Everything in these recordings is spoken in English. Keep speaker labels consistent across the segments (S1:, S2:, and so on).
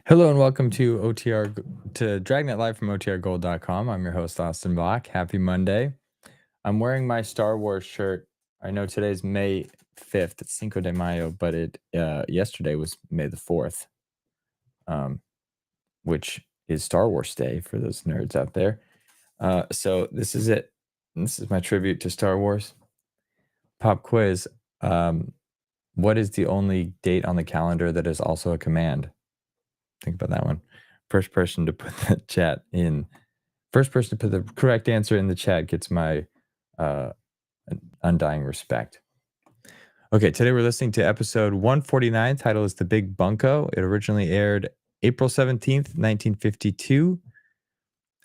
S1: Hello and welcome to Dragnet live from OTRGold.com. I'm your host Austin Block. Happy Monday. I'm wearing my Star Wars shirt. I know today's May 5th. It's Cinco de Mayo, but it yesterday was May the 4th, which is Star Wars Day for those nerds out there. So this is it. This is my tribute to Star Wars. Pop quiz. What is the only date on the calendar that is also a command? Think about that one. First person to put the chat in, first person to put the correct answer in the chat gets my undying respect. Okay, today we're listening to episode 149. Title is The Big Bunco. It originally aired April 17th, 1952.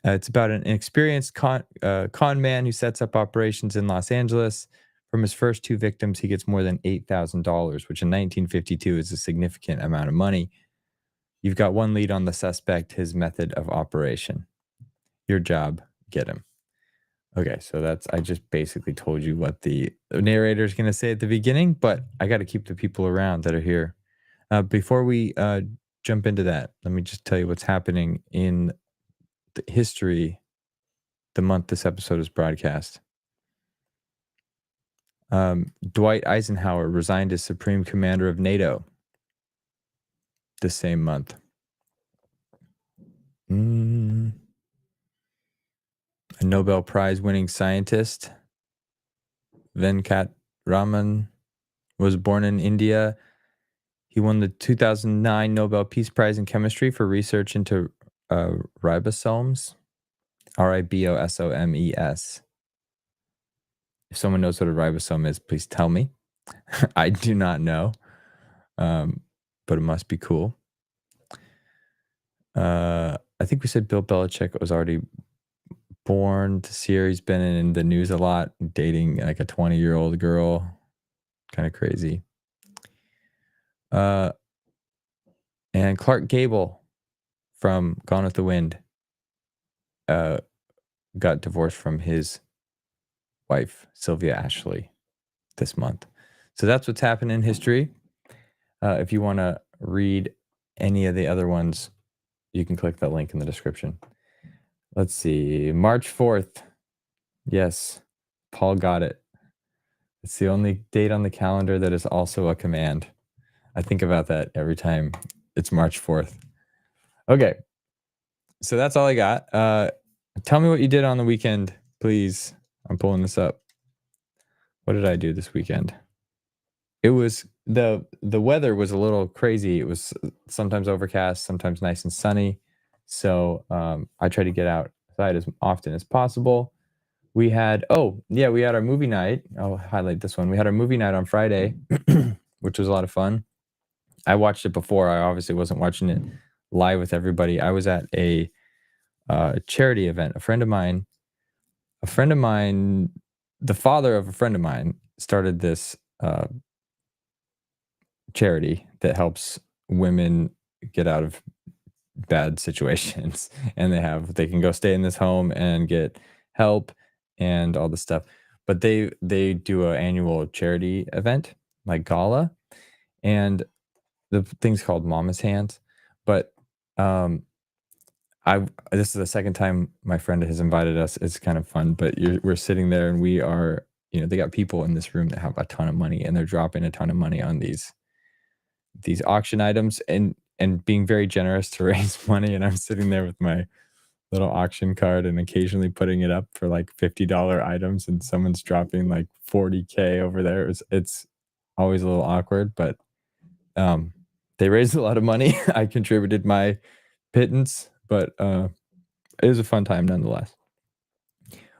S1: It's about an experienced con man who sets up operations in Los Angeles. From his first two victims, he gets more than $8,000, which in 1952 is a significant amount of money. You've got one lead on the suspect, his method of operation. Your job, get him. Okay, so I just basically told you what the narrator is going to say at the beginning, but I got to keep the people around that are here. Before we jump into that, let me just tell you what's happening in the history, the month this episode is broadcast. Dwight Eisenhower resigned as Supreme Commander of NATO the same month. A Nobel Prize winning scientist, Venkat Raman, was born in India. He won the 2009 Nobel Peace Prize in Chemistry for research into ribosomes, ribosomes. If someone knows what a ribosome is, please tell me. I do not know, but it must be cool. I think we said Bill Belichick was already born this year. He's been in the news a lot, dating like a 20-year-old girl. Kind of crazy. And Clark Gable from Gone with the Wind got divorced from his wife, Sylvia Ashley, this month. So that's what's happened in history. If you want to read any of the other ones, you can click that link in the description. Let's see. March 4th. Yes, Paul got it. It's the only date on the calendar that is also a command. I think about that every time it's March 4th. Okay. So that's all I got. Tell me what you did on the weekend, please. I'm pulling this up. What did I do this weekend? It was the weather was a little crazy. It was sometimes overcast, sometimes nice and sunny. So I tried to get outside as often as possible. We had our movie night. I'll highlight this one. We had our movie night on Friday, which was a lot of fun. I watched it before. I obviously wasn't watching it live with everybody. I was at a charity event. A friend of mine, the father of a friend of mine started this charity that helps women get out of bad situations. And they can go stay in this home and get help and all this stuff. But they do an annual charity event, like gala, and the thing's called Mama's Hands. But this is the second time my friend has invited us. It's kind of fun, but we're sitting there and we are, they got people in this room that have a ton of money and they're dropping a ton of money on these auction items and being very generous to raise money. And I'm sitting there with my little auction card and occasionally putting it up for like $50 items and someone's dropping like 40K over there. It's always a little awkward, but they raised a lot of money. I contributed my pittance, but it was a fun time nonetheless.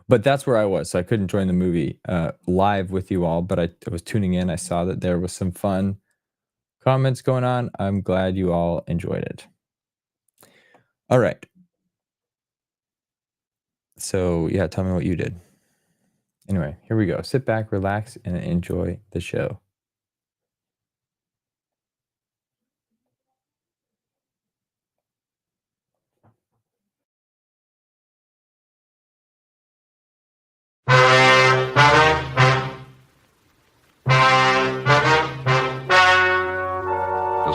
S1: But that's where I was, so I couldn't join the movie live with you all, but I was tuning in. I saw that there was some fun comments going on. I'm glad you all enjoyed it. All right. So yeah, tell me what you did. Anyway, here we go. Sit back, relax, and enjoy the show.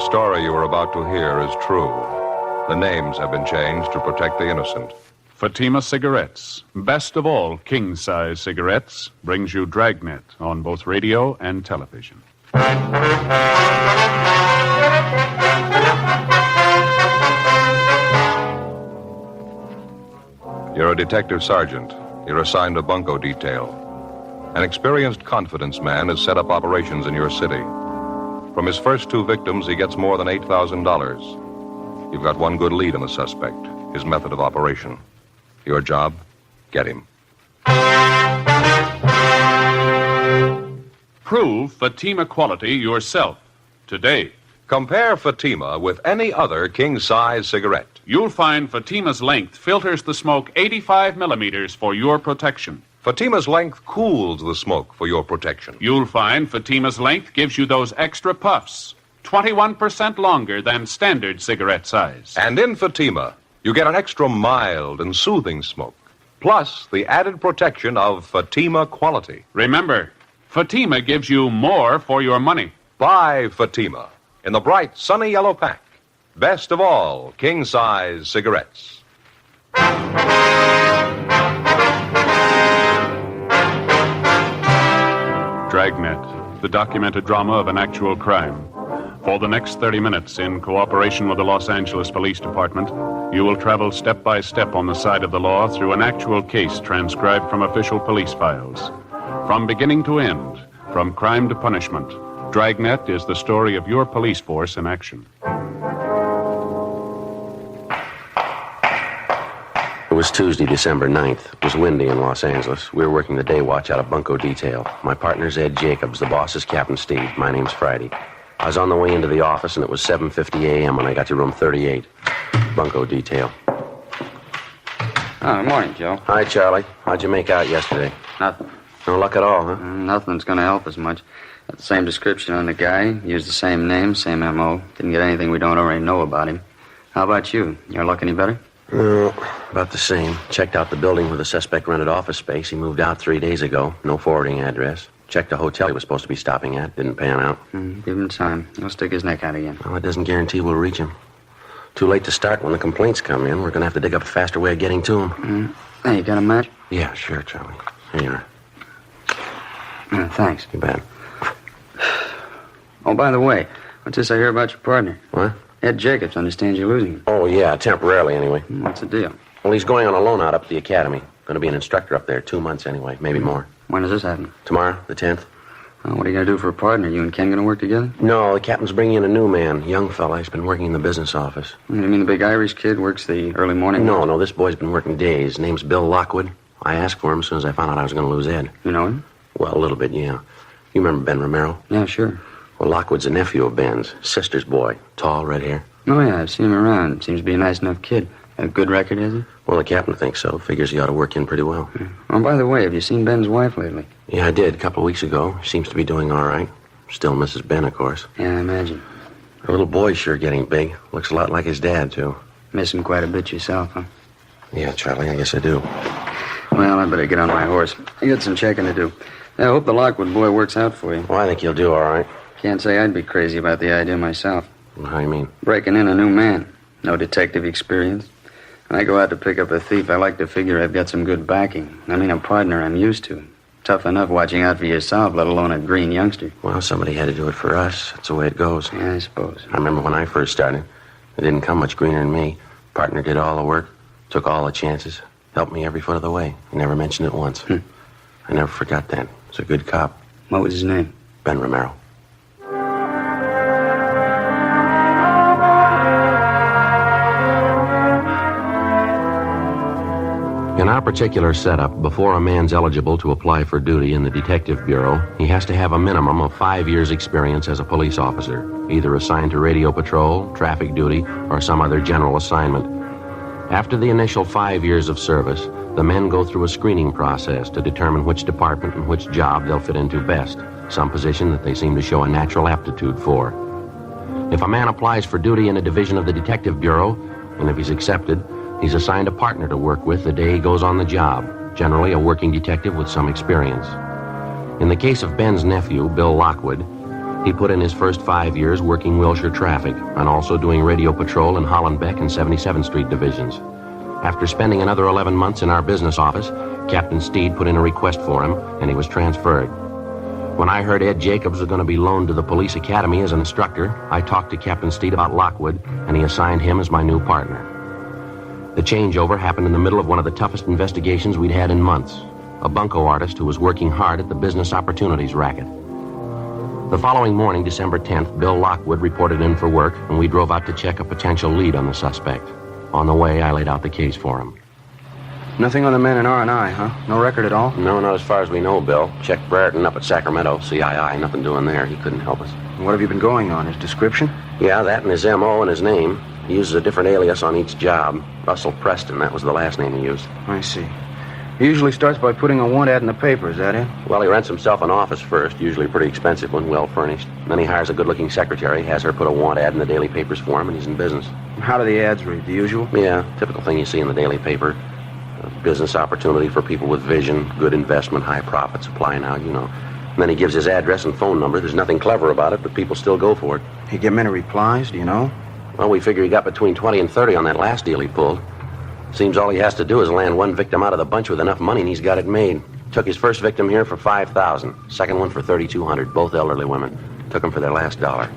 S2: story you are about to hear is true. The names have been changed to protect the innocent.
S3: Fatima Cigarettes, best of all king-size cigarettes, brings you Dragnet on both radio and television.
S2: You're a detective sergeant. You're assigned a Bunco detail. An experienced confidence man has set up operations in your city. From his first 2 victims, he gets more than $8,000. You've got one good lead on the suspect, his method of operation. Your job, get him.
S3: Prove Fatima quality yourself today.
S2: Compare Fatima with any other king-size cigarette.
S3: You'll find Fatima's length filters the smoke 85 millimeters for your protection.
S2: Fatima's length cools the smoke for your protection.
S3: You'll find Fatima's length gives you those extra puffs, 21% longer than standard cigarette size.
S2: And in Fatima, you get an extra mild and soothing smoke, plus the added protection of Fatima quality.
S3: Remember, Fatima gives you more for your money.
S2: Buy Fatima in the bright, sunny yellow pack. Best of all, king-size cigarettes.
S3: Dragnet, the documented drama of an actual crime. For the next 30 minutes, in cooperation with the Los Angeles Police Department, you will travel step by step on the side of the law through an actual case transcribed from official police files. From beginning to end, from crime to punishment, Dragnet is the story of your police force in action.
S4: It was Tuesday, December 9th. It was windy in Los Angeles. We were working the day watch out of Bunco detail. My partner's Ed Jacobs. The boss is Captain Steve. My name's Friday. I was on the way into the office, and it was 7:50 a.m. when I got to room 38. Bunco detail.
S5: Oh, good morning, Joe.
S4: Hi, Charlie. How'd you make out yesterday?
S5: Nothing.
S4: No luck at all, huh?
S5: Nothing's going to help us much. Got the same description on the guy. Used the same name, same M.O. Didn't get anything we don't already know about him. How about you? Your luck any better?
S4: No, about the same. Checked out the building where the suspect rented office space. He moved out 3 days ago. No forwarding address. Checked the hotel he was supposed to be stopping at. Didn't pan out.
S5: Give him time. He'll stick his neck out again.
S4: Well, it doesn't guarantee we'll reach him. Too late to start when the complaints come in. We're going to have to dig up a faster way of getting to him.
S5: Hey, you got a match?
S4: Yeah, sure, Charlie. Here you are.
S5: Thanks.
S4: You bet.
S5: Oh, by the way, what's this I hear about your partner?
S4: What?
S5: Ed Jacobs understands you're losing him.
S4: Oh, yeah, temporarily anyway.
S5: What's the deal?
S4: Well, he's going on a loan out up at the academy. Going to be an instructor up there 2 months anyway, maybe more.
S5: When does this happen?
S4: Tomorrow, the 10th.
S5: What are you going to do for a partner? You and Ken going to work together?
S4: No, the captain's bringing in a new man, young fella. He's been working in the business office.
S5: You mean the big Irish kid works the early morning?
S4: No, this boy's been working days. His name's Bill Lockwood. I asked for him as soon as I found out I was going to lose Ed.
S5: You know him?
S4: Well, a little bit, yeah. You remember Ben Romero?
S5: Yeah, sure.
S4: Well, Lockwood's a nephew of Ben's, sister's boy. Tall, red hair.
S5: Oh, yeah, I've seen him around. Seems to be a nice enough kid. A good record, has he?
S4: Well, the captain thinks so. Figures he ought to work in pretty well.
S5: Oh, by the way, have you seen Ben's wife lately?
S4: Yeah, I did a couple of weeks ago. Seems to be doing all right. Still misses Ben, of course.
S5: Yeah, I imagine.
S4: Her little boy's sure getting big. Looks a lot like his dad, too.
S5: Miss him quite a bit yourself, huh?
S4: Yeah, Charlie, I guess I do.
S5: Well, I better get on my horse. I got some checking to do. I hope the Lockwood boy works out for you.
S4: Well, I think he'll do all right.
S5: Can't say I'd be crazy about the idea myself.
S4: How do you mean?
S5: Breaking in a new man. No detective experience. When I go out to pick up a thief, I like to figure I've got some good backing. I mean, a partner I'm used to. Tough enough watching out for yourself, let alone a green youngster.
S4: Well, somebody had to do it for us. That's the way it goes.
S5: Yeah, I suppose.
S4: I remember when I first started. It didn't come much greener than me. Partner did all the work, took all the chances, helped me every foot of the way. He never mentioned it once. I never forgot that. He's a good cop.
S5: What was his name?
S4: Ben Romero. In our particular setup, before a man's eligible to apply for duty in the Detective Bureau, he has to have a minimum of 5 years' experience as a police officer, either assigned to radio patrol, traffic duty, or some other general assignment. After the initial 5 years of service, the men go through a screening process to determine which department and which job they'll fit into best, some position that they seem to show a natural aptitude for. If a man applies for duty in a division of the Detective Bureau, and if he's accepted, he's assigned a partner to work with the day he goes on the job, generally a working detective with some experience. In the case of Ben's nephew, Bill Lockwood, He put in his first 5 years working Wilshire traffic and also doing radio patrol in Hollenbeck and 77th Street divisions. After spending another 11 months in our business office, Captain Steed put in a request for him, and he was transferred. When I heard Ed Jacobs was going to be loaned to the police academy as an instructor, I talked to Captain Steed about Lockwood, and he assigned him as my new partner. The changeover happened in the middle of one of the toughest investigations we'd had in months. A Bunco artist who was working hard at the business opportunities racket. The following morning, December 10th, Bill Lockwood reported in for work, and we drove out to check a potential lead on the suspect. On the way, I laid out the case for him.
S6: Nothing on the man in R&I, huh? No record at all?
S4: No, not as far as we know, Bill. Checked Brereton up at Sacramento, CII. Nothing doing there. He couldn't help us.
S6: What have you been going on? His description?
S4: Yeah, that and his M.O. and his name. He uses a different alias on each job. Russell Preston, that was the last name he used.
S6: I see. He usually starts by putting a want ad in the paper, is that it?
S4: Well, he rents himself an office first, usually a pretty expensive one, well furnished. Then he hires a good-looking secretary, has her put a want ad in the daily papers for him, and he's in business.
S6: How do the ads read? The usual?
S4: Yeah, typical thing you see in the daily paper. A business opportunity for people with vision, good investment, high profits, apply now, you know. And then he gives his address and phone number. There's nothing clever about it, but people still go for it.
S6: He get many replies, do you know?
S4: Well, we figure he got between 20 and 30 on that last deal he pulled. Seems all he has to do is land one victim out of the bunch with enough money, and he's got it made. Took his first victim here for $5,000. Second one for $3,200, both elderly women. Took them for their last dollar.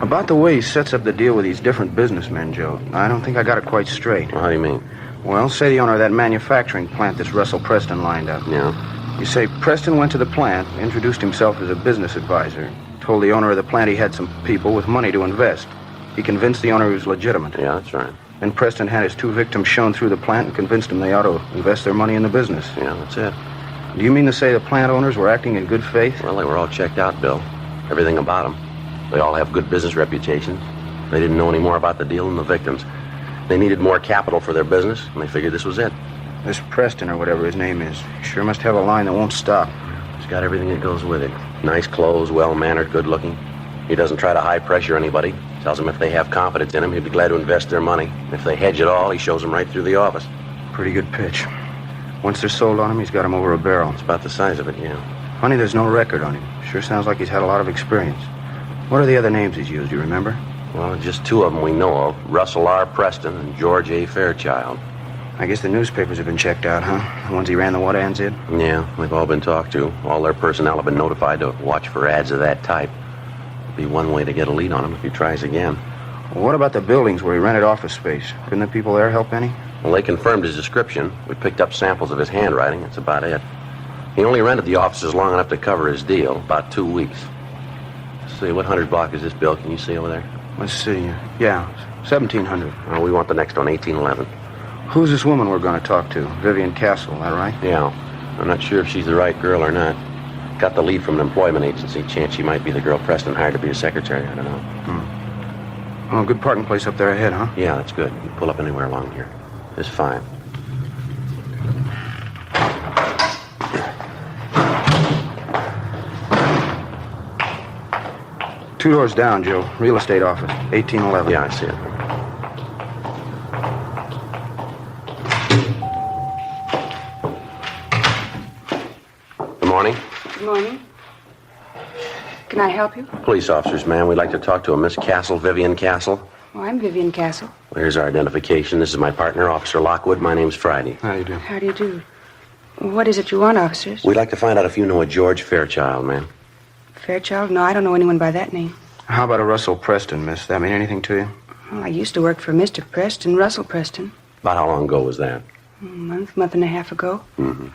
S6: About the way he sets up the deal with these different businessmen, Joe, I don't think I got it quite straight.
S4: Well, how do you mean?
S6: Well, say the owner of that manufacturing plant this Russell Preston lined up.
S4: Yeah.
S6: You say Preston went to the plant, introduced himself as a business advisor, told the owner of the plant he had some people with money to invest. He convinced the owner he was legitimate.
S4: Yeah, that's right.
S6: Then Preston had his two victims shown through the plant and convinced them they ought to invest their money in the business.
S4: Yeah, that's it.
S6: Do you mean to say the plant owners were acting in good faith?
S4: Well, they were all checked out, Bill. Everything about them. They all have good business reputations. They didn't know any more about the deal than the victims. They needed more capital for their business, and they figured this was it.
S6: This Preston, or whatever his name is, sure must have a line that won't stop.
S4: He's got everything that goes with it. Nice clothes, well-mannered, good-looking. He doesn't try to high-pressure anybody. Tells them if they have confidence in him, he'd be glad to invest their money. If they hedge at all, he shows them right through the office.
S6: Pretty good pitch. Once they're sold on him, he's got him over a barrel.
S4: It's about the size of it, yeah.
S6: Funny there's no record on him. Sure sounds like he's had a lot of experience. What are the other names he's used, you remember?
S4: Well, just two of them we know of. Russell R. Preston and George A. Fairchild.
S6: I guess the newspapers have been checked out, huh? The ones he ran the what ads in?
S4: Yeah, they've all been talked to. All their personnel have been notified to watch for ads of that type. Be one way to get a lead on him if he tries again.
S6: Well, what about the buildings where he rented office space? Couldn't the people there help any?
S4: Well, they confirmed his description. We picked up samples of his handwriting. That's about it. He only rented the offices long enough to cover his deal, about 2 weeks. Let's see, what 100 block is this, Bill? Can you see over there?
S6: Let's see. Yeah, 1700.
S4: Well, we want the next one, 1811.
S6: Who's this woman we're going to talk to? Vivian Castle, that right?
S4: Yeah. I'm not sure if she's the right girl or not. Got the lead from an employment agency. Chance she might be the girl Preston hired to be his secretary. I don't know.
S6: Oh, good parking place up there ahead, huh?
S4: Yeah, that's good. You can pull up anywhere along here. It's fine.
S6: Two doors down, Joe. Real estate office, 1811.
S4: Yeah, I see it. Good morning.
S7: Good morning. Can I help you?
S4: Police officers, ma'am. We'd like to talk to a Miss Castle, Vivian Castle.
S7: Oh, I'm Vivian Castle.
S4: Well, here's our identification. This is my partner, Officer Lockwood. My name's Friday.
S6: How do you do?
S7: How do you do? What is it you want, officers?
S4: We'd like to find out if you know a George Fairchild, ma'am.
S7: Fairchild? No, I don't know anyone by that name.
S6: How about a Russell Preston, miss? That mean anything to you?
S7: Well, I used to work for Mr. Preston, Russell Preston.
S4: About how long ago was that?
S7: A month and a half ago.
S4: Mm-hmm.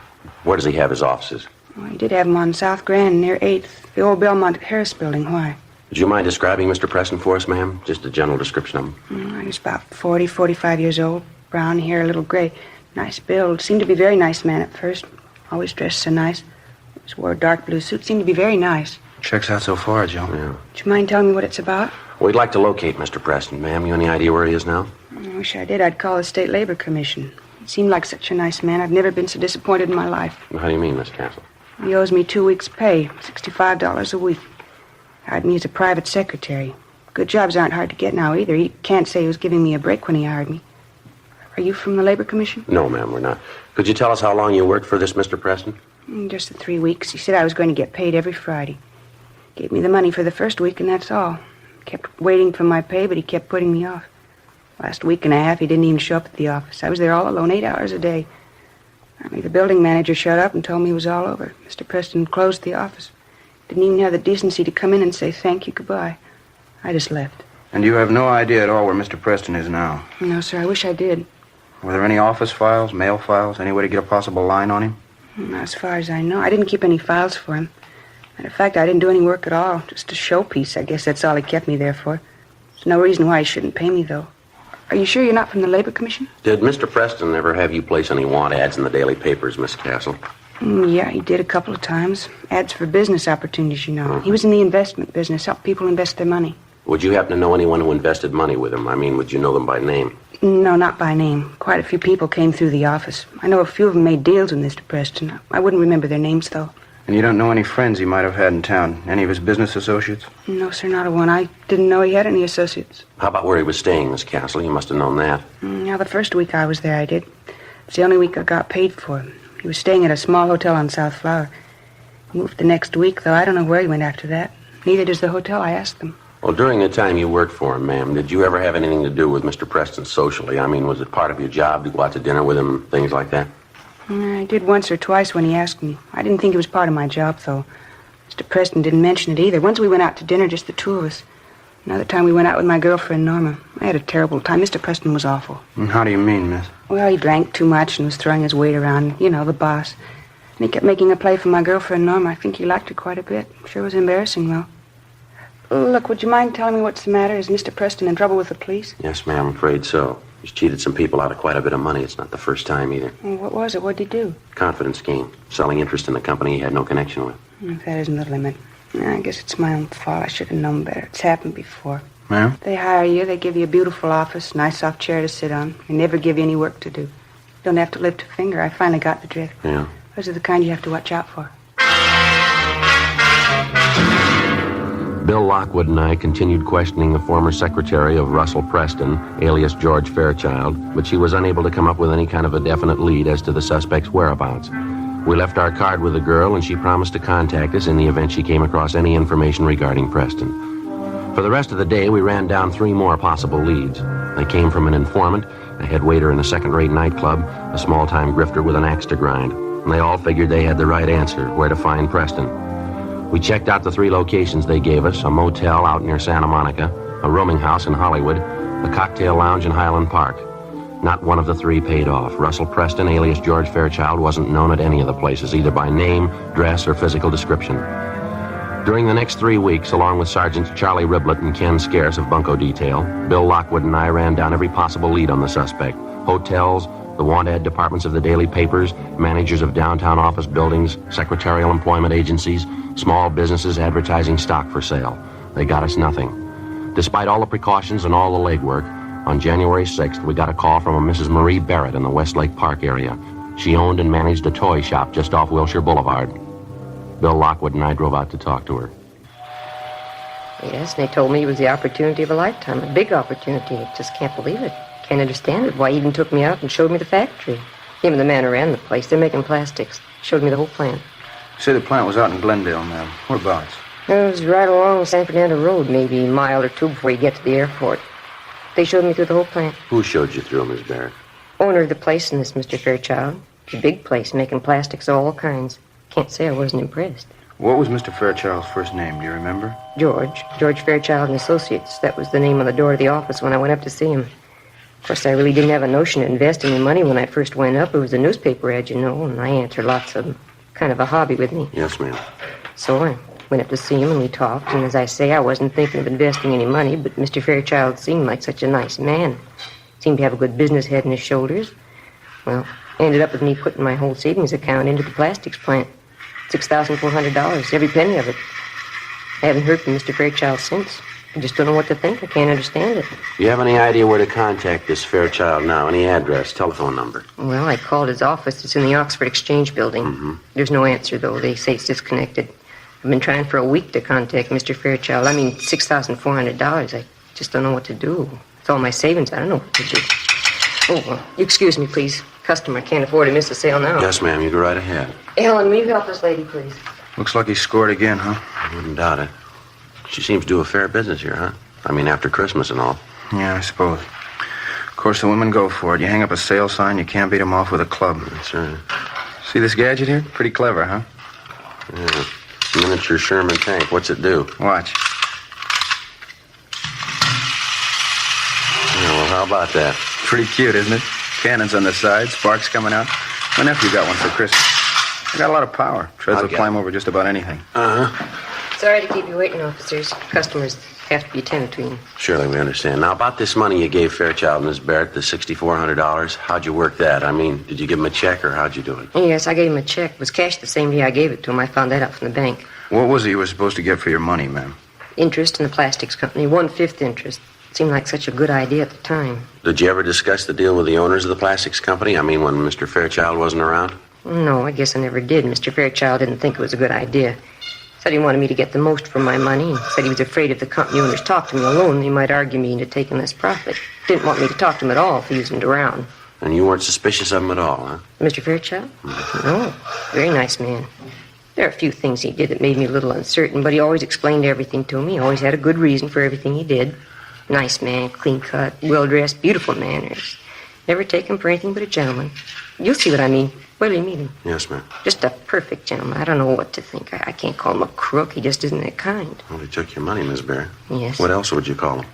S4: Where does he have his offices?
S7: Well, he did have them on South Grand near 8th, the old Belmont Harris building. Why?
S4: Would you mind describing Mr. Preston for us, ma'am? Just a general description of him.
S7: He was about 40, 45 years old. Brown hair, a little gray. Nice build. Seemed to be a very nice man at first. Always dressed so nice. Just wore a dark blue suit. Seemed to be very nice.
S6: Checks out so far, Joe.
S4: Yeah.
S7: Would you mind telling me what it's about?
S4: We'd like to locate Mr. Preston, ma'am. You any idea where he is now?
S7: I wish I did. I'd call the State Labor Commission. He seemed like such a nice man. I've never been so disappointed in my life.
S4: How do you mean, Miss Castle?
S7: He owes me 2 weeks' pay, $65 a week. Hired me as a private secretary. Good jobs aren't hard to get now either. He can't say he was giving me a break when he hired me. Are you from the Labor Commission?
S4: No, ma'am, we're not. Could you tell us how long you worked for this Mr. Preston?
S7: Just the 3 weeks. He said I was going to get paid every Friday. Gave me the money for the first week, and that's all. Kept waiting for my pay, but he kept putting me off. Last week and a half, he didn't even show up at the office. I was there all alone, 8 hours a day. Finally, the building manager showed up and told me it was all over. Mr. Preston closed the office. Didn't even have the decency to come in and say thank you, goodbye. I just left.
S6: And you have no idea at all where Mr. Preston is now?
S7: No, sir, I wish I did.
S6: Were there any office files, mail files, any way to get a possible line on him?
S7: Not as far as I know. I didn't keep any files for him. Matter of fact, I didn't do any work at all. Just a showpiece. I guess that's all he kept me there for. There's no reason why he shouldn't pay me, though. Are you sure you're not from the Labor Commission?
S4: Did Mr. Preston ever have you place any want ads in the daily papers, Miss Castle?
S7: Yeah, he did a couple of times. Ads for business opportunities, you know. He was in the investment business, helped people invest their money.
S4: Would you happen to know anyone who invested money with him? I mean, would you know them by name?
S7: No, not by name. Quite a few people came through the office. I know a few of them made deals with Mr. Preston. I wouldn't remember their names, though.
S6: And you don't know any friends he might have had in town? Any of his business associates?
S7: No, sir, not a one. I didn't know he had any associates.
S4: How about where he was staying, Miss Castle? You must have known that.
S7: Now, the first week I was there, I did. It's the only week I got paid for. He was staying at a small hotel on South Flower. He moved the next week, though. I don't know where he went after that. Neither does the hotel. I asked them.
S4: Well, during the time you worked for him, ma'am, did you ever have anything to do with Mr. Preston socially? I mean, was it part of your job to go out to dinner with him, things like that?
S7: I did once or twice when he asked me. I didn't think it was part of my job, though. Mr. Preston didn't mention it either. Once we went out to dinner, just the two of us. Another time we went out with my girlfriend, Norma. I had a terrible time. Mr. Preston was awful.
S6: And how do you mean, miss?
S7: Well, he drank too much and was throwing his weight around. You know, the boss. And he kept making a play for my girlfriend, Norma. I think he liked her quite a bit. Sure was embarrassing, though. Look, would you mind telling me what's the matter? Is Mr. Preston in trouble with the police?
S4: Yes, ma'am, I'm afraid so. He's cheated some people out of quite a bit of money. It's not the first time either.
S7: Well, what was it? What did he do?
S4: Confidence scheme. Selling interest in the company he had no connection with.
S7: If that isn't the limit. I guess it's my own fault. I should have known better. It's happened before.
S6: Ma'am?
S7: They hire you. They give you a beautiful office, nice soft chair to sit on. They never give you any work to do. You don't have to lift a finger. I finally got the drift.
S4: Yeah.
S7: Those are the kind you have to watch out for.
S4: Bill Lockwood and I continued questioning the former secretary of Russell Preston, alias George Fairchild, but she was unable to come up with any kind of a definite lead as to the suspect's whereabouts. We left our card with the girl, and she promised to contact us in the event she came across any information regarding Preston. For the rest of the day, we ran down 3 more possible leads. They came from an informant, a head waiter in a second-rate nightclub, a small-time grifter with an axe to grind. And they all figured they had the right answer, where to find Preston. We checked out the 3 locations they gave us, a motel out near Santa Monica, a rooming house in Hollywood, a cocktail lounge in Highland Park. Not one of the 3 paid off. Russell Preston, alias George Fairchild, wasn't known at any of the places, either by name, dress, or physical description. During the next 3 weeks, along with Sergeants Charlie Riblett and Ken Scarce of Bunco Detail, Bill Lockwood and I ran down every possible lead on the suspect. Hotels, the want ad departments of the daily papers, managers of downtown office buildings, secretarial employment agencies, small businesses advertising stock for sale. They got us nothing. Despite all the precautions and all the legwork, on January 6th, we got a call from a Mrs. Marie Barrett in the Westlake Park area. She owned and managed a toy shop just off Wilshire Boulevard. Bill Lockwood and I drove out to talk to her.
S8: Yes, and they told me it was the opportunity of a lifetime, a big opportunity. I just can't believe it. Can't understand it. Why, he even took me out and showed me the factory. Him and the man who ran the place. They're making plastics. Showed me the whole plant.
S6: You say the plant was out in Glendale, ma'am. Whereabouts?
S8: It was right along San Fernando Road, maybe a mile or 2 before you get to the airport. They showed me through the whole plant.
S4: Who showed you through, Miss Barrett?
S8: Owner of the place in this, Mr. Fairchild. It's a big place, making plastics of all kinds. Can't say I wasn't impressed.
S6: What was Mr. Fairchild's first name? Do you remember?
S8: George Fairchild and Associates. That was the name on the door of the office when I went up to see him. Of course, I really didn't have a notion of investing in money when I first went up. It was a newspaper ad, you know, and I answered lots of them. Kind of a hobby with me.
S4: Yes, ma'am.
S8: So I went up to see him and we talked, and as I say, I wasn't thinking of investing any money, but Mr. Fairchild seemed like such a nice man. Seemed to have a good business head on his shoulders. Well, ended up with me putting my whole savings account into the plastics plant. $6,400, every penny of it. I haven't heard from Mr. Fairchild since. I just don't know what to think. I can't understand it.
S4: Do you have any idea where to contact this Fairchild now? Any address, telephone number?
S8: Well, I called his office. It's in the Oxford Exchange Building.
S4: Mm-hmm.
S8: There's no answer, though. They say it's disconnected. I've been trying for a week to contact Mr. Fairchild. I mean, $6,400. I just don't know what to do. It's all my savings. I don't know what to do. Oh, well, you excuse me, please. Customer can't afford to miss a sale now.
S4: Yes, ma'am. You go right ahead.
S8: Ellen, will you help this lady, please?
S6: Looks like he scored again, huh?
S4: I wouldn't doubt it. She seems to do a fair business here, huh? I mean, after Christmas and all.
S6: Yeah, I suppose. Of course, the women go for it. You hang up a sale sign, you can't beat them off with a club.
S4: That's right.
S6: See this gadget here? Pretty clever, huh?
S4: Yeah. Miniature Sherman tank. What's it do?
S6: Watch.
S4: Yeah, well, how about that?
S6: Pretty cute, isn't it? Cannons on the side, sparks coming out. My nephew got one for Christmas. I got a lot of power. Treads will climb over just about anything.
S4: Uh-huh.
S8: Sorry to keep you waiting, officers. Customers have to be attended to.
S4: Surely we understand. Now, about this money you gave Fairchild and Miss Barrett, the $6,400, how'd you work that? I mean, did you give him a check, or how'd you do it?
S8: Yes, I gave him a check. It was cashed the same day I gave it to him. I found that out from the bank.
S6: What was it you were supposed to get for your money, ma'am?
S8: Interest in the plastics company, 1/5 interest. Seemed like such a good idea at the time.
S4: Did you ever discuss the deal with the owners of the plastics company? I mean, when Mr. Fairchild wasn't around?
S8: No, I guess I never did. Mr. Fairchild didn't think it was a good idea. Said he wanted me to get the most for my money, and said he was afraid if the company owners talked to me alone, they might argue me into taking less profit. Didn't want me to talk to him at all if he wasn't around.
S4: And you weren't suspicious of him at all, huh?
S8: Mr. Fairchild? No. Very nice man. There are a few things he did that made me a little uncertain, but he always explained everything to me. He always had a good reason for everything he did. Nice man, clean-cut, well-dressed, beautiful manners. Never take him for anything but a gentleman. You'll see what I mean. Wait till you meet him.
S4: Yes, ma'am.
S8: Just a perfect gentleman. I don't know what to think. I can't call him a crook. He just isn't that kind.
S4: Well, he took your money, Miss Barrett.
S8: Yes.
S4: What else would you call him?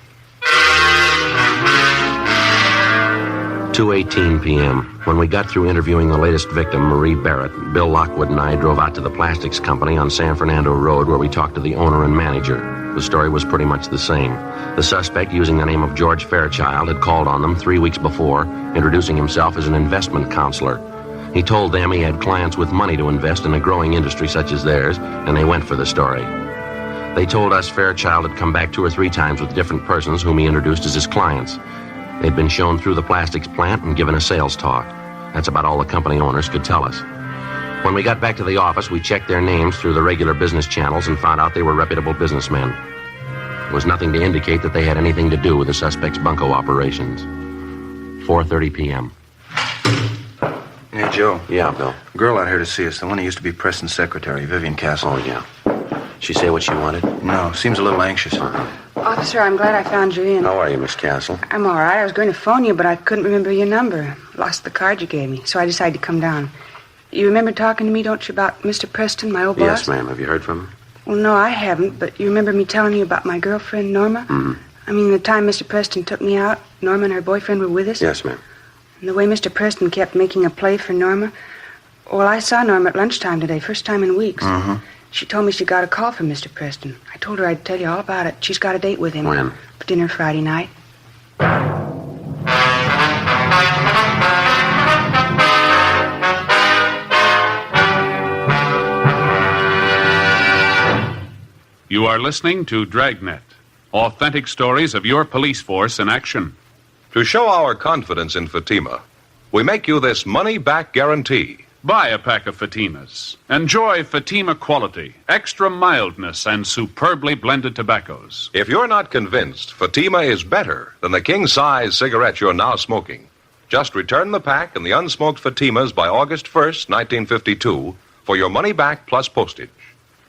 S4: 2:18 p.m. When we got through interviewing the latest victim, Marie Barrett, Bill Lockwood and I drove out to the plastics company on San Fernando Road where we talked to the owner and manager. The story was pretty much the same. The suspect, using the name of George Fairchild, had called on them 3 weeks before, introducing himself as an investment counselor. He told them he had clients with money to invest in a growing industry such as theirs, and they went for the story. They told us Fairchild had come back 2 or 3 times with different persons whom he introduced as his clients. They'd been shown through the plastics plant and given a sales talk. That's about all the company owners could tell us. When we got back to the office, we checked their names through the regular business channels and found out they were reputable businessmen. There was nothing to indicate that they had anything to do with the suspect's bunco operations. 4:30 p.m.
S6: Hey, Joe.
S4: Yeah, Bill.
S6: Girl out here to see us, the one who used to be Preston's secretary, Vivian Castle.
S4: Oh, yeah. She say what she wanted?
S6: No, seems a little anxious.
S7: Officer, I'm glad I found you in.
S4: How are you, Miss Castle?
S7: I'm all right. I was going to phone you, but I couldn't remember your number. Lost the card you gave me, so I decided to come down. You remember talking to me, don't you, about Mr. Preston, my old boss?
S4: Yes, ma'am. Have you heard from him?
S7: Well, no, I haven't, but you remember me telling you about my girlfriend, Norma?
S4: Mm-hmm.
S7: I mean, the time Mr. Preston took me out, Norma and her boyfriend were with us?
S4: Yes, ma'am.
S7: And the way Mr. Preston kept making a play for Norma. Well, I saw Norma at lunchtime today, first time in weeks.
S6: Mm-hmm.
S7: She told me she got a call from Mr. Preston. I told her I'd tell you all about it. She's got a date with him.
S4: When?
S7: For dinner Friday night.
S3: You are listening to Dragnet, authentic stories of your police force in action.
S2: To show our confidence in Fatima, we make you this money-back guarantee.
S3: Buy a pack of Fatimas. Enjoy Fatima quality, extra mildness, and superbly blended tobaccos.
S2: If you're not convinced Fatima is better than the king-size cigarette you're now smoking, just return the pack and the unsmoked Fatimas by August 1st, 1952, for your money back plus postage.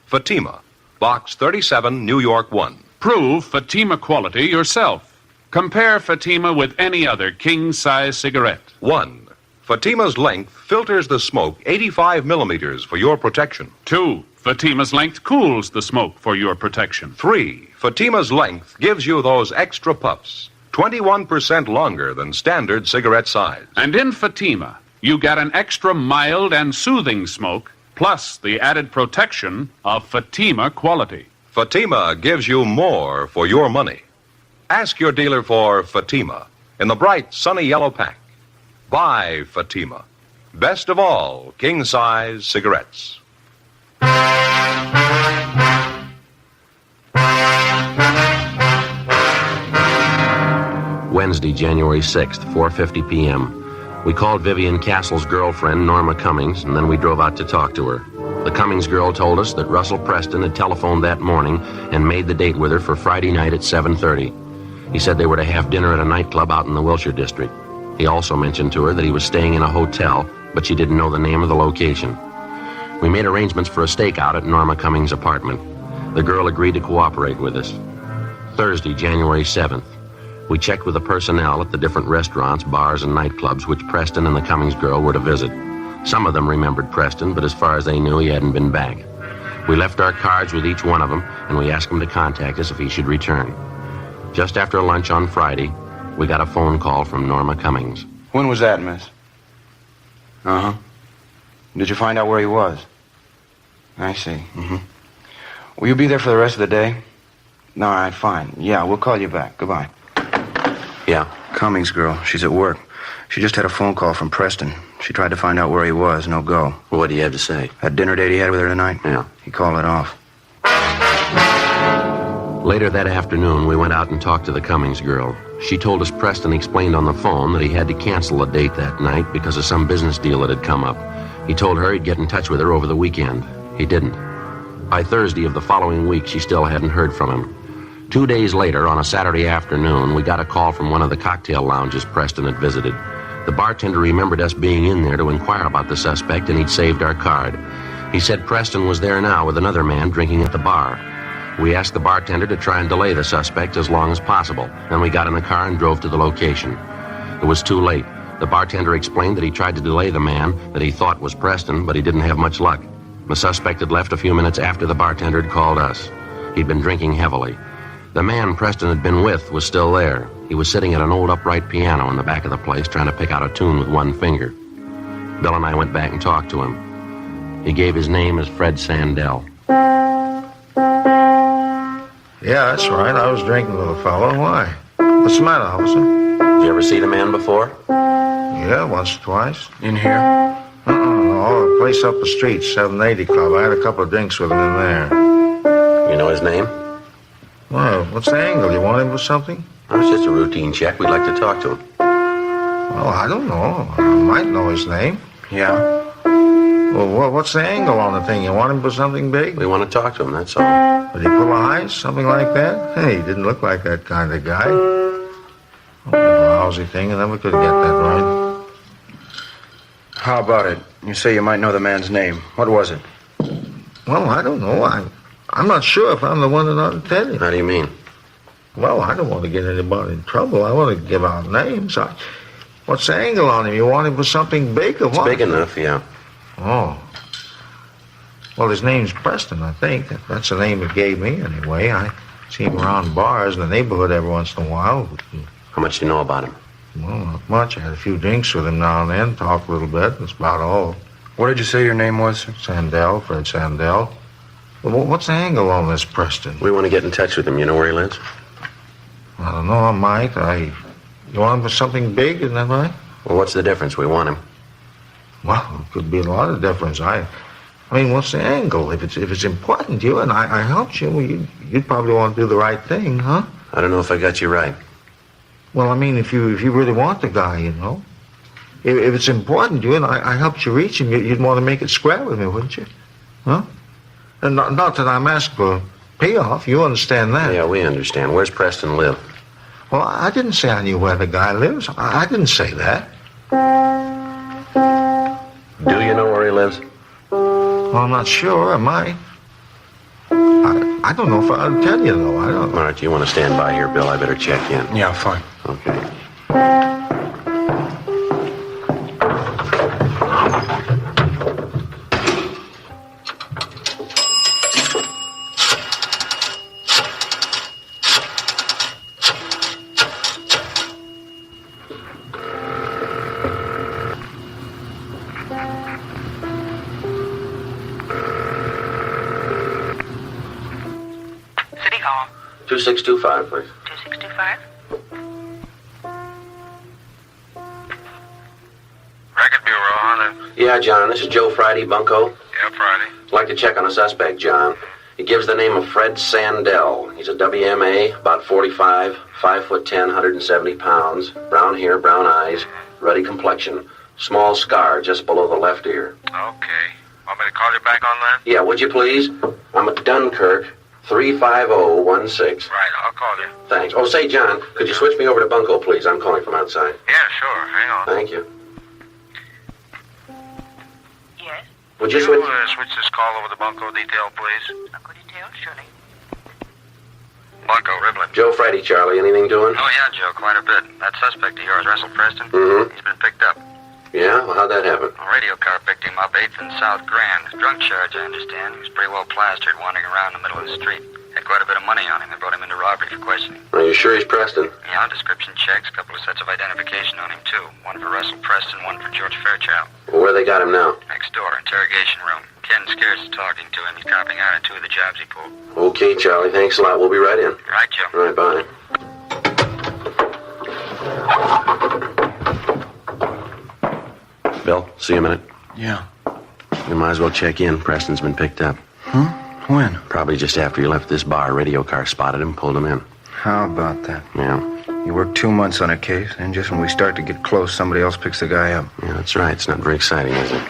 S2: Fatima, Box 37, New York 1.
S3: Prove Fatima quality yourself. Compare Fatima with any other king-size cigarette.
S2: 1. Fatima's length filters the smoke 85 millimeters for your protection.
S3: 2. Fatima's length cools the smoke for your protection.
S2: 3. Fatima's length gives you those extra puffs, 21% longer than standard cigarette size.
S3: And in Fatima, you get an extra mild and soothing smoke, plus the added protection of Fatima quality.
S2: Fatima gives you more for your money. Ask your dealer for Fatima in the bright, sunny yellow pack. Buy Fatima. Best of all, king-size cigarettes.
S4: Wednesday, January 6th, 4:50 p.m. We called Vivian Castle's girlfriend, Norma Cummings, and then we drove out to talk to her. The Cummings girl told us that Russell Preston had telephoned that morning and made the date with her for Friday night at 7:30. He said they were to have dinner at a nightclub out in the Wilshire district. He also mentioned to her that he was staying in a hotel, but she didn't know the name of the location. We made arrangements for a stakeout at Norma Cummings' apartment. The girl agreed to cooperate with us. Thursday, January 7th. We checked with the personnel at the different restaurants, bars, and nightclubs which Preston and the Cummings girl were to visit. Some of them remembered Preston, but as far as they knew, he hadn't been back. We left our cards with each one of them, and we asked him to contact us if he should return. Just after lunch on Friday, we got a phone call from Norma Cummings.
S6: When was that, miss? Uh-huh. Did you find out where he was? I see. Mm-hmm. Will you be there for the rest of the day? All right, fine. Yeah, we'll call you back. Goodbye.
S4: Yeah.
S6: Cummings girl. She's at work. She just had a phone call from Preston. She tried to find out where he was. No go.
S4: Well, what do you have to say?
S6: That dinner date he had with her tonight?
S4: Yeah.
S6: He called it off.
S4: Later that afternoon, we went out and talked to the Cummings girl. She told us Preston explained on the phone that he had to cancel the date that night because of some business deal that had come up. He told her he'd get in touch with her over the weekend. He didn't. By Thursday of the following week, she still hadn't heard from him. 2 days later, on a Saturday afternoon, we got a call from one of the cocktail lounges Preston had visited. The bartender remembered us being in there to inquire about the suspect, and he'd saved our card. He said Preston was there now with another man drinking at the bar. We asked the bartender to try and delay the suspect as long as possible. Then we got in the car and drove to the location. It was too late. The bartender explained that he tried to delay the man that he thought was Preston, but he didn't have much luck. The suspect had left a few minutes after the bartender had called us. He'd been drinking heavily. The man Preston had been with was still there. He was sitting at an old upright piano in the back of the place trying to pick out a tune with one finger. Bill and I went back and talked to him. He gave his name as Fred Sandell.
S9: Yeah, that's right. I was drinking with a fellow. Why? What's the matter, officer?
S4: Did you ever see the man before?
S9: Yeah, once or twice.
S6: In here?
S9: Oh, a place up the street, 780 Club. I had a couple of drinks with him in there.
S4: You know his name?
S9: Well, what's the angle? You want him for something?
S4: Oh, it's just a routine check. We'd like to talk to him.
S9: Well, I don't know. I might know his name.
S6: Yeah.
S9: Well, what's the angle on the thing? You want him for something big?
S4: We want to talk to him, that's all.
S9: Did he pull a heist? Something like that? Hey, he didn't look like that kind of guy. Oh, a lousy thing. I never could get that right.
S6: How about it? You say you might know the man's name. What was it?
S9: Well, I don't know. I'm not sure if I'm the one that ought to tell you.
S4: How do you mean?
S9: Well, I don't want to get anybody in trouble. I want to give out names. What's the angle on him? You want him for something big or what?
S4: It's big enough, yeah.
S9: Oh. Well, his name's Preston, I think. That's the name he gave me, anyway. I see him around bars in the neighborhood every once in a while.
S4: How much do you know about him?
S9: Well, not much. I had a few drinks with him now and then, talked a little bit. That's about all.
S6: What did you say your name was, sir?
S9: Sandell, Fred Sandell. Well, what's the angle on this Preston?
S4: We want to get in touch with him. You know where he lives?
S9: I don't know. I might. You want him for something big, isn't that right?
S4: Well, what's the difference? We want him.
S9: Well, it could be a lot of difference. I mean, what's the angle? If it's important to you and I helped you, well, you'd probably want to do the right thing, huh?
S4: I don't know if I got you right.
S9: Well, I mean, if you really want the guy, you know. If it's important to you and I helped you reach him, you'd want to make it square with me, wouldn't you? Huh? And not that I'm asking for payoff. You understand that?
S4: Yeah, we understand. Where's Preston live?
S9: Well, I didn't say I knew where the guy lives. I didn't say that.
S4: Do you know where he lives?
S9: Well, I'm not sure. I might. I don't know if I'll tell you, though. I don't.
S4: All right, you want to stand by here, Bill? I better check in.
S6: Yeah, fine.
S4: Okay.
S10: City Hall.
S4: 2625, please.
S10: 2625.
S11: Record Bureau, Hunter.
S4: Yeah, John, this is Joe Friday, Bunco.
S11: Yeah, Friday.
S4: I'd like to check on a suspect, John. He gives the name of Fred Sandell. He's a WMA, about 45, 5'10", 170 pounds, brown hair, brown eyes, ruddy complexion, small scar just below the left ear.
S11: Okay. Want me to call you back on that?
S4: Yeah, would you please? I'm at Dunkirk, 35016.
S11: Right, I'll call you.
S4: Thanks. Oh, say, John, could you switch me over to Bunco, please? I'm calling from outside.
S11: Yeah, sure. Hang on.
S4: Thank you.
S10: Yes.
S4: Would you switch?
S11: Switch this call over to Bunco detail, please?
S10: Bunco detail, surely.
S11: Bunco, Riblin.
S4: Joe Friday, Charlie. Anything doing?
S11: Oh, yeah, Joe, quite a bit. That suspect of yours, Russell Preston,
S4: Mm-hmm.
S11: he's been picked up.
S4: Yeah? Well, how'd that happen?
S11: A radio car picked him up, 8th and South Grand. Drunk charge, I understand. He was pretty well plastered, wandering around in the middle of the street. Had quite a bit of money on him. They brought him into robbery for questioning.
S4: Are you sure he's Preston?
S11: Yeah, description checks, a couple of sets of identification on him, too. One for Russell Preston, one for George Fairchild.
S4: Well, where they got him now?
S11: Next door, interrogation room. Ken Scarce is talking to him. He's copping out on 2 of the jobs he pulled.
S4: Okay, Charlie. Thanks a lot. We'll be right in.
S11: Right, Joe.
S4: All right, bye. Bill, see you a minute.
S6: Yeah.
S4: You might as well check in. Preston's been picked up.
S6: Huh? When?
S4: Probably just after you left this bar. A radio car spotted him, pulled him in.
S6: How about that?
S4: Yeah.
S6: You work 2 months on a case, and just when we start to get close, somebody else picks the guy up.
S4: Yeah, that's right. It's not very exciting, is it?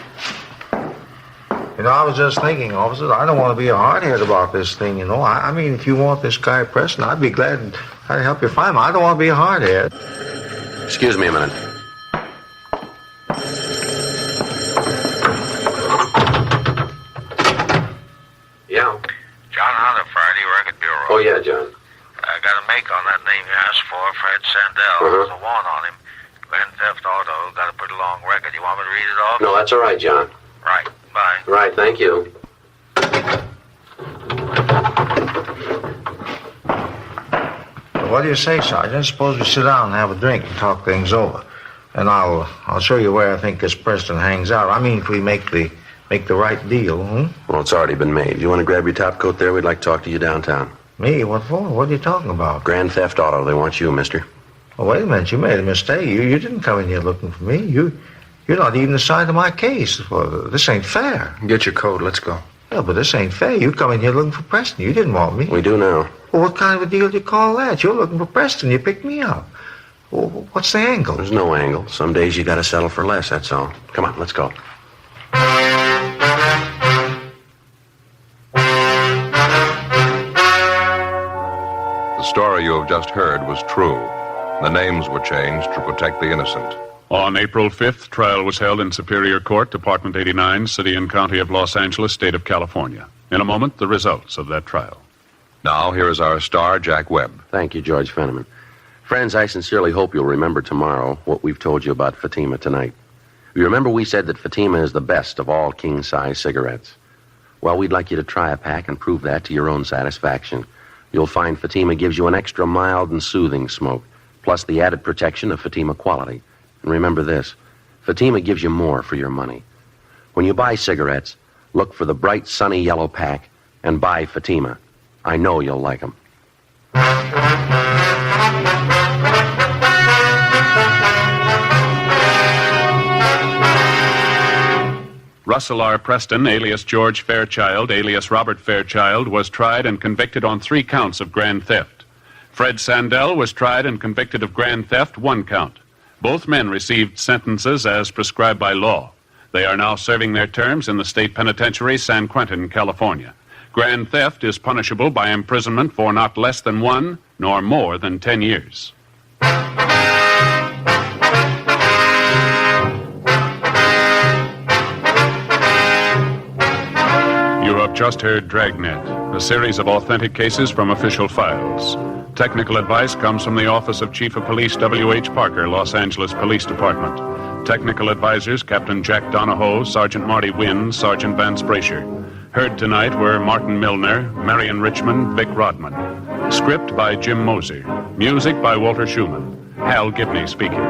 S9: You know, I was just thinking, officers, I don't want to be a hardhead about this thing, you know. I mean, if you want this guy Preston, I'd be glad I'd help you find him. I don't want to be a hardhead.
S4: Excuse me a minute. Yeah.
S11: John Hunter, Friday, Record Bureau.
S4: Oh, yeah, John.
S11: I got a make on that name you asked for, Fred Sandell. There's a warrant on him. Grand Theft Auto, got a pretty long record. You want me to read it off?
S4: No, that's all right, John.
S11: Right, bye.
S4: Right, thank you.
S9: What do you say, Sergeant? Suppose we sit down and have a drink and talk things over. And I'll show you where I think this Preston hangs out. I mean, if we make the right deal,
S4: Well, it's already been made. You want to grab your top coat there? We'd like to talk to you downtown.
S9: Me? What for? What are you talking about?
S4: Grand Theft Auto. They want you, mister.
S9: Oh, wait a minute. You made a mistake. You didn't come in here looking for me. You're not even assigned to my case. Well, this ain't fair.
S6: Get your coat. Let's go.
S9: Yeah, but this ain't fair. You come in here looking for Preston. You didn't want me.
S4: We do now.
S9: Well, what kind of a deal do you call that? You're looking for Preston. You picked me up. Well, what's the angle?
S4: There's no angle. Some days you got to settle for less, that's all. Come on, let's go.
S2: The story you have just heard was true. The names were changed to protect the innocent.
S3: On April 5th, trial was held in Superior Court, Department 89, City and County of Los Angeles, State of California. In a moment, the results of that trial.
S2: Now, here is our star, Jack Webb.
S4: Thank you, George Fenneman. Friends, I sincerely hope you'll remember tomorrow what we've told you about Fatima tonight. You remember we said that Fatima is the best of all king-size cigarettes. Well, we'd like you to try a pack and prove that to your own satisfaction. You'll find Fatima gives you an extra mild and soothing smoke, plus the added protection of Fatima quality. And remember this, Fatima gives you more for your money. When you buy cigarettes, look for the bright, sunny yellow pack and buy Fatima. I know you'll like them.
S3: Russell R. Preston, alias George Fairchild, alias Robert Fairchild, was tried and convicted on 3 counts of grand theft. Fred Sandell was tried and convicted of grand theft, 1 count. Both men received sentences as prescribed by law. They are now serving their terms in the state penitentiary, San Quentin, California. Grand theft is punishable by imprisonment for not less than 1 nor more than 10 years. You have just heard Dragnet, a series of authentic cases from official files. Technical advice comes from the Office of Chief of Police W.H. Parker, Los Angeles Police Department. Technical advisors Captain Jack Donahoe, Sergeant Marty Wynn, Sergeant Vance Brasher. Heard tonight were Martin Milner, Marion Richmond, Vic Rodman. Script by Jim Moser. Music by Walter Schumann. Hal Gibney speaking.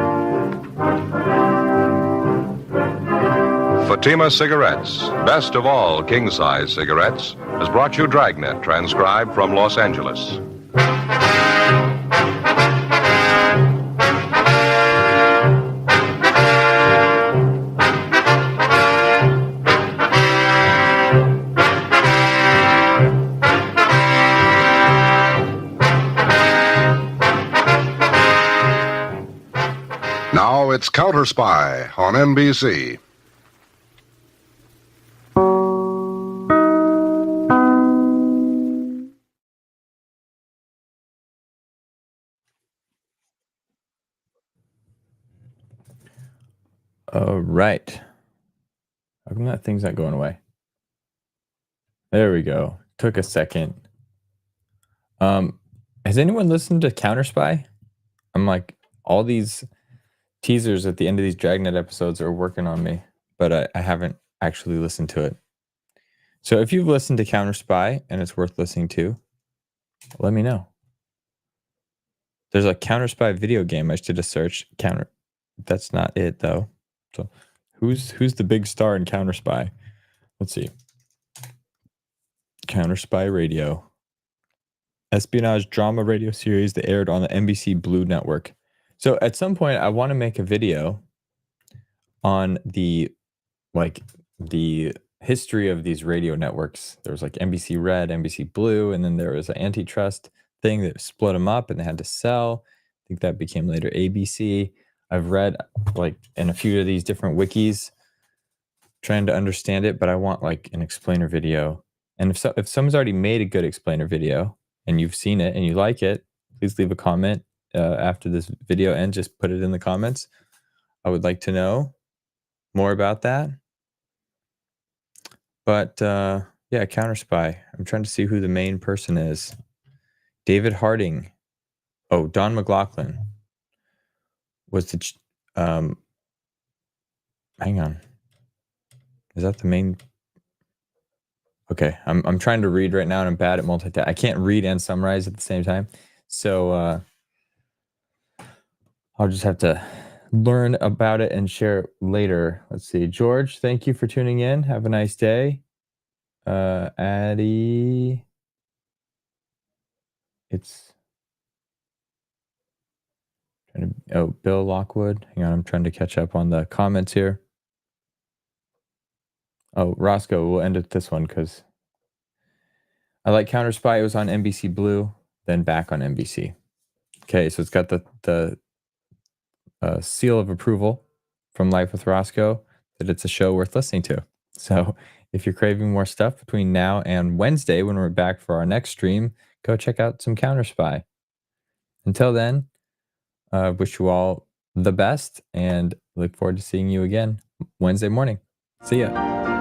S2: Fatima Cigarettes, best of all king-size cigarettes, has brought you Dragnet, transcribed from Los Angeles.
S12: Now it's Counter Spy on NBC.
S1: All right. How come that thing's not going away? There we go. Took a second. Has anyone listened to Counterspy? I'm like, all these teasers at the end of these Dragnet episodes are working on me, but I haven't actually listened to it. So if you've listened to Counterspy and it's worth listening to, let me know. There's a Counterspy video game. I should have searched Counter. That's not it though. So who's the big star in Counterspy? Let's see. Counterspy Radio. Espionage drama radio series that aired on the NBC Blue Network. So at some point I want to make a video on the history of these radio networks. There was like NBC Red, NBC Blue, and then there was an antitrust thing that split them up and they had to sell. I think that became later ABC. I've read like in a few of these different wikis trying to understand it, but I want like an explainer video. And if someone's already made a good explainer video and you've seen it and you like it, please leave a comment after this video and just put it in the comments. I would like to know more about that. But yeah, Counterspy. I'm trying to see who the main person is. David Harding. Oh, Don McLaughlin was the. Hang on. Is that the main? Okay, I'm trying to read right now, and I'm bad at multitasking. I can't read and summarize at the same time, so I'll just have to learn about it and share it later. Let's see, George. Thank you for tuning in. Have a nice day. Addie. It's Bill Lockwood. Hang on, I'm trying to catch up on the comments here. Oh, Roscoe, we'll end with this one because I like Counterspy. It was on NBC Blue, then back on NBC. Okay, so it's got the seal of approval from Life with Roscoe that it's a show worth listening to. So if you're craving more stuff between now and Wednesday when we're back for our next stream, go check out some Counterspy. Until then, wish you all the best and look forward to seeing you again Wednesday morning. See ya.